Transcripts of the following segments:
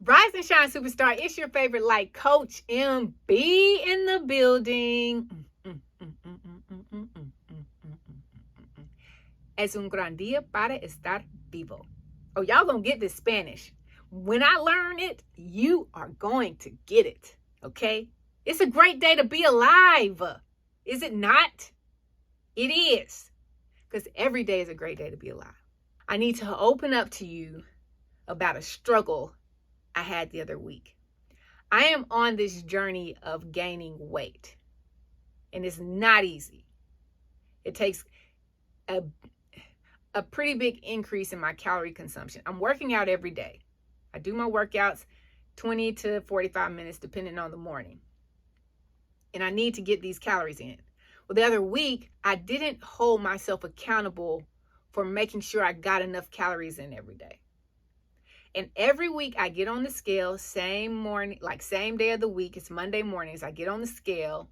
Rise and shine, superstar. It's your favorite light coach, MB, in the building. Es un gran día para estar vivo. Oh, y'all gonna get this Spanish. When I learn it, you are going to get it, okay? It's a great day to be alive. Is it not? It is. Because every day is a great day to be alive. I need to open up to you about a struggle I had the other week. I am on this journey of gaining weight, and it's not easy. It takes a pretty big increase in my calorie consumption. I'm working out every day. I do my workouts 20 to 45 minutes depending on the morning. And I need to get these calories in. Well, the other week, I didn't hold myself accountable for making sure I got enough calories in every day. And every week I get on the scale, same morning, like same day of the week. It's Monday mornings. I get on the scale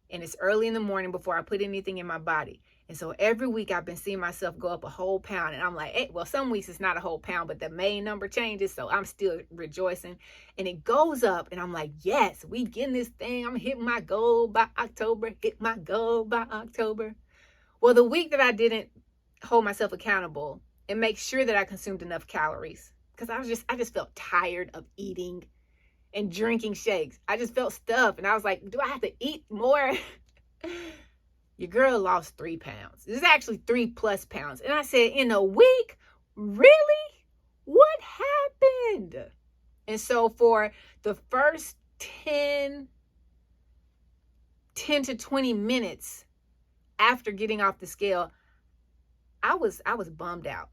and it's early in the morning before I put anything in my body. And so every week I've been seeing myself go up a whole pound. And I'm like, hey, well, some weeks it's not a whole pound, but the main number changes. So I'm still rejoicing. And it goes up and I'm like, yes, we getting this thing. I'm hitting my goal by October, hit my goal by October. Well, the week that I didn't hold myself accountable and make sure that I consumed enough calories, because I just felt tired of eating and drinking shakes. I just felt stuffed. And I was like, do I have to eat more? Your girl lost 3 pounds. This is actually 3+ pounds. And I said, in a week? Really? What happened? And so for the first 10 to 20 minutes after getting off the scale, I was bummed out.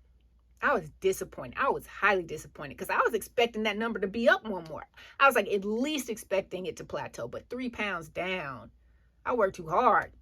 I was disappointed. I was highly disappointed because I was expecting that number to be up one more. I was like at least expecting it to plateau, but 3 pounds down. I worked too hard.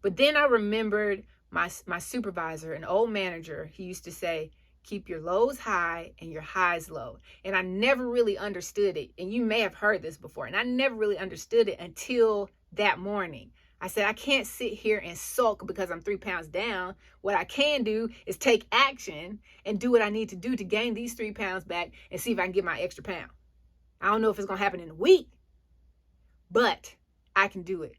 But then I remembered my supervisor, an old manager. He used to say, keep your lows high and your highs low. And I never really understood it. And you may have heard this before. And I never really understood it until that morning. I said, I can't sit here and sulk because I'm 3 pounds down. What I can do is take action and do what I need to do to gain these 3 pounds back and see if I can get my extra pound. I don't know if it's going to happen in a week, but I can do it.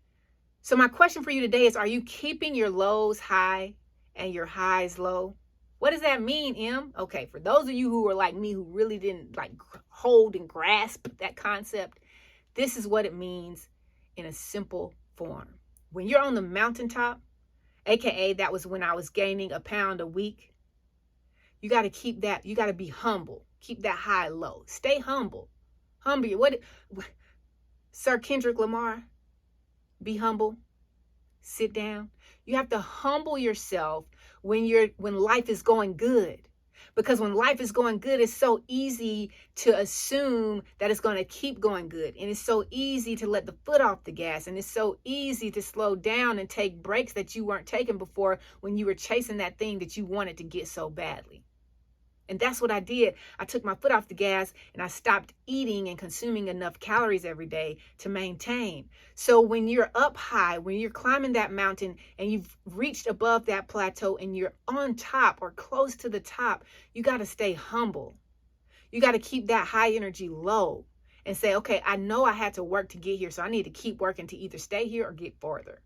So my question for you today is, are you keeping your lows high and your highs low? What does that mean, Em? Okay, for those of you who are like me, who really didn't like hold and grasp that concept, this is what it means in a simple form. When you're on the mountaintop, AKA that was when I was gaining a pound a week, you got to keep that, you got to be humble. Keep that high low. Stay humble. Humble. What Sir Kendrick Lamar, be humble. Sit down. You have to humble yourself when life is going good. Because when life is going good, it's so easy to assume that it's going to keep going good. And it's so easy to let the foot off the gas. And it's so easy to slow down and take breaks that you weren't taking before when you were chasing that thing that you wanted to get so badly. And that's what I did. I took my foot off the gas and I stopped eating and consuming enough calories every day to maintain. So when you're up high, when you're climbing that mountain and you've reached above that plateau and you're on top or close to the top, you got to stay humble. You got to keep that high energy low and say, okay, I know I had to work to get here, so I need to keep working to either stay here or get farther.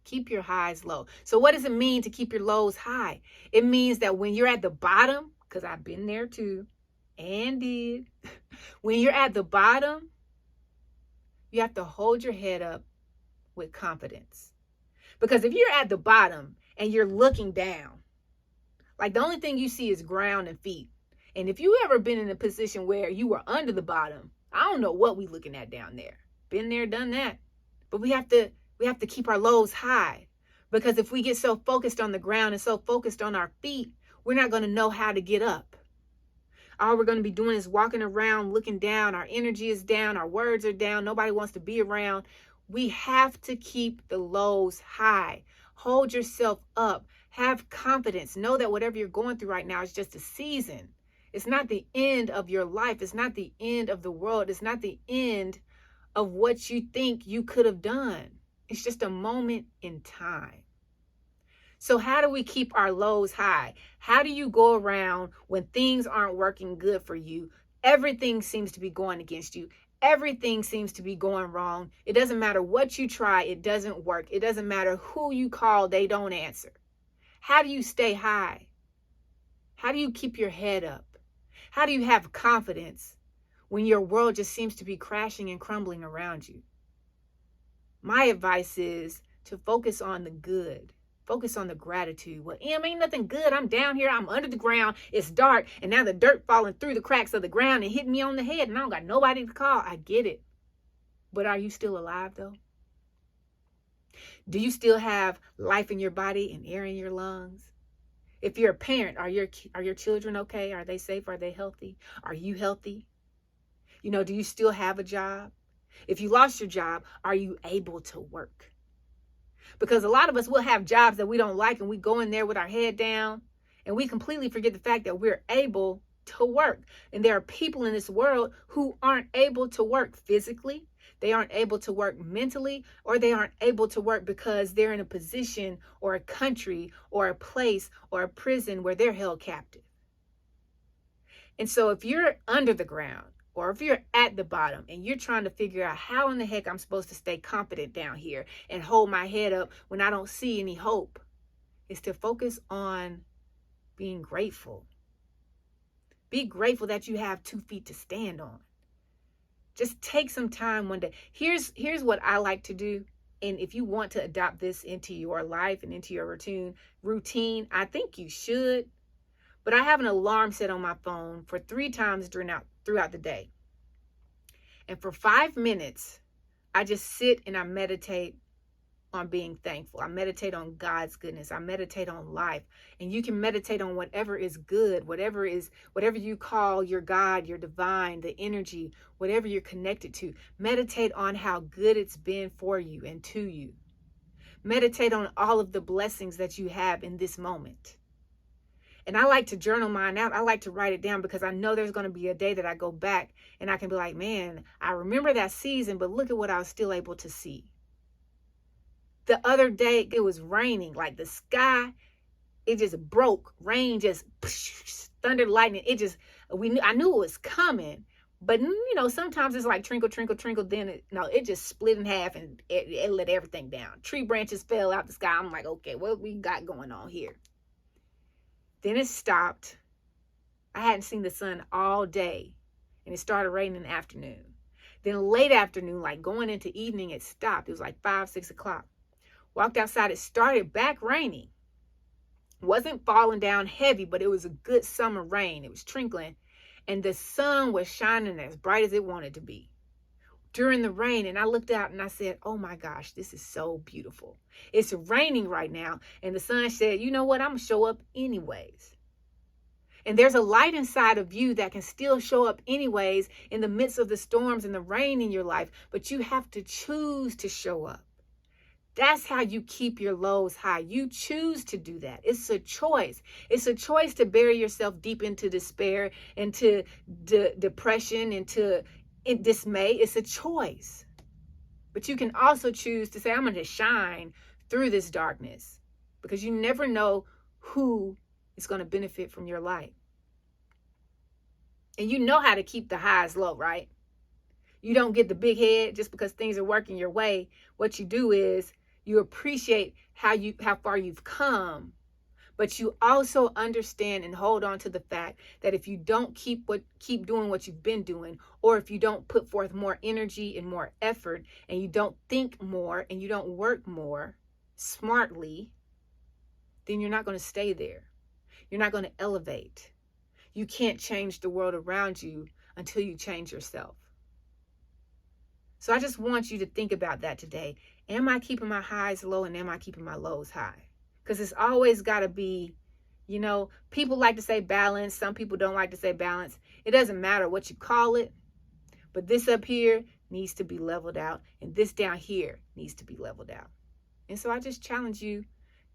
Keep your highs low. So what does it mean to keep your lows high? It means that when you're at the bottom, because I've been there too, and did, when you're at the bottom, you have to hold your head up with confidence. Because if you're at the bottom and you're looking down, like the only thing you see is ground and feet. And if you ever been in a position where you were under the bottom, I don't know what we looking at down there. Been there, done that. But we have to keep our lows high, because if we get so focused on the ground and so focused on our feet, we're not going to know how to get up. All we're going to be doing is walking around looking down. Our energy is down. Our words are down. Nobody wants to be around. We have to keep the lows high. Hold yourself up. Have confidence. Know that whatever you're going through right now is just a season. It's not the end of your life. It's not the end of the world. It's not the end of what you think you could have done. It's just a moment in time. So how do we keep our lows high? How do you go around when things aren't working good for you? Everything seems to be going against you. Everything seems to be going wrong. It doesn't matter what you try, it doesn't work. It doesn't matter who you call, they don't answer. How do you stay high? How do you keep your head up? How do you have confidence when your world just seems to be crashing and crumbling around you? My advice is to focus on the good. Focus on the gratitude. Well, ain't nothing good. I'm down here. I'm under the ground. It's dark. And now the dirt falling through the cracks of the ground and hitting me on the head. And I don't got nobody to call. I get it. But are you still alive, though? Do you still have life in your body and air in your lungs? If you're a parent, are your children okay? Are they safe? Are they healthy? Are you healthy? Do you still have a job? If you lost your job, are you able to work? Because a lot of us will have jobs that we don't like, and we go in there with our head down and we completely forget the fact that we're able to work. And there are people in this world who aren't able to work physically. They aren't able to work mentally, or they aren't able to work because they're in a position or a country or a place or a prison where they're held captive. And so if you're under the ground, or if you're at the bottom and you're trying to figure out how in the heck I'm supposed to stay confident down here and hold my head up when I don't see any hope, is to focus on being grateful. Be grateful that you have 2 feet to stand on. Just take some time one day. Here's what I like to do. And if you want to adopt this into your life and into your routine, I think you should. But I have an alarm set on my phone for 3 times throughout the day. And for 5 minutes, I just sit and I meditate on being thankful. I meditate on God's goodness. I meditate on life. And you can meditate on whatever is good, whatever you call your God, your divine, the energy, whatever you're connected to. Meditate on how good it's been for you and to you. Meditate on all of the blessings that you have in this moment. And I like to journal mine out. I like to write it down because I know there's going to be a day that I go back and I can be like, man, I remember that season, but look at what I was still able to see. The other day, it was raining, like the sky, it just broke. Rain just, thunder, lightning. I knew it was coming, but sometimes it's like trinkle, trinkle, trinkle. Then it just split in half and it let everything down. Tree branches fell out the sky. I'm like, okay, what we got going on here? Then it stopped. I hadn't seen the sun all day, and it started raining in the afternoon. Then late afternoon, like going into evening, it stopped. It was like 5, 6 o'clock. Walked outside, it started back raining. Wasn't falling down heavy, but it was a good summer rain. It was trickling, and the sun was shining as bright as it wanted to be during the rain. And I looked out and I said, oh my gosh, this is so beautiful. It's raining right now. And the sun said, you know what? I'm going to show up anyways. And there's a light inside of you that can still show up anyways in the midst of the storms and the rain in your life. But you have to choose to show up. That's how you keep your lows high. You choose to do that. It's a choice. It's a choice to bury yourself deep into despair, into depression, into dismay. It's a choice. But you can also choose to say, I'm going to shine through this darkness, because you never know who is going to benefit from your light. And you know how to keep the highs low, right? You don't get the big head just because things are working your way. What you do is you appreciate how far you've come, but you also understand and hold on to the fact that if you don't keep doing what you've been doing, or if you don't put forth more energy and more effort, and you don't think more and you don't work more smartly, then you're not going to stay there. You're not going to elevate. You can't change the world around you until you change yourself. So I just want you to think about that today. Am I keeping my highs low, and am I keeping my lows high? Because it's always got to be, people like to say balance. Some people don't like to say balance. It doesn't matter what you call it. But this up here needs to be leveled out, and this down here needs to be leveled out. And so I just challenge you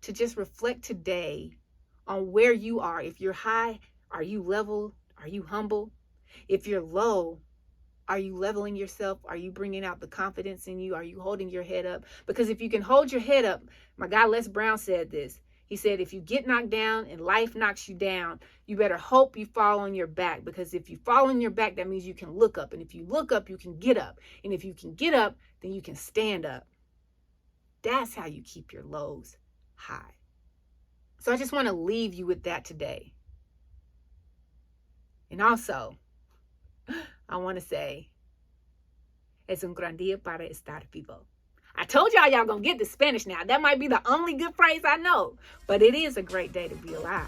to just reflect today on where you are. If you're high, are you level? Are you humble? If you're low, are you leveling yourself? Are you bringing out the confidence in you? Are you holding your head up? Because if you can hold your head up, my guy Les Brown said this, He said, if you get knocked down and life knocks you down, you better hope you fall on your back, because if you fall on your back, that means you can look up. And if you look up, you can get up. And if you can get up, then you can stand up. That's how you keep your lows high. So I just want to leave you with that today. And also, I want to say, es un gran día para estar vivo. I told y'all gonna get the Spanish now. That might be the only good phrase I know, but it is a great day to be alive.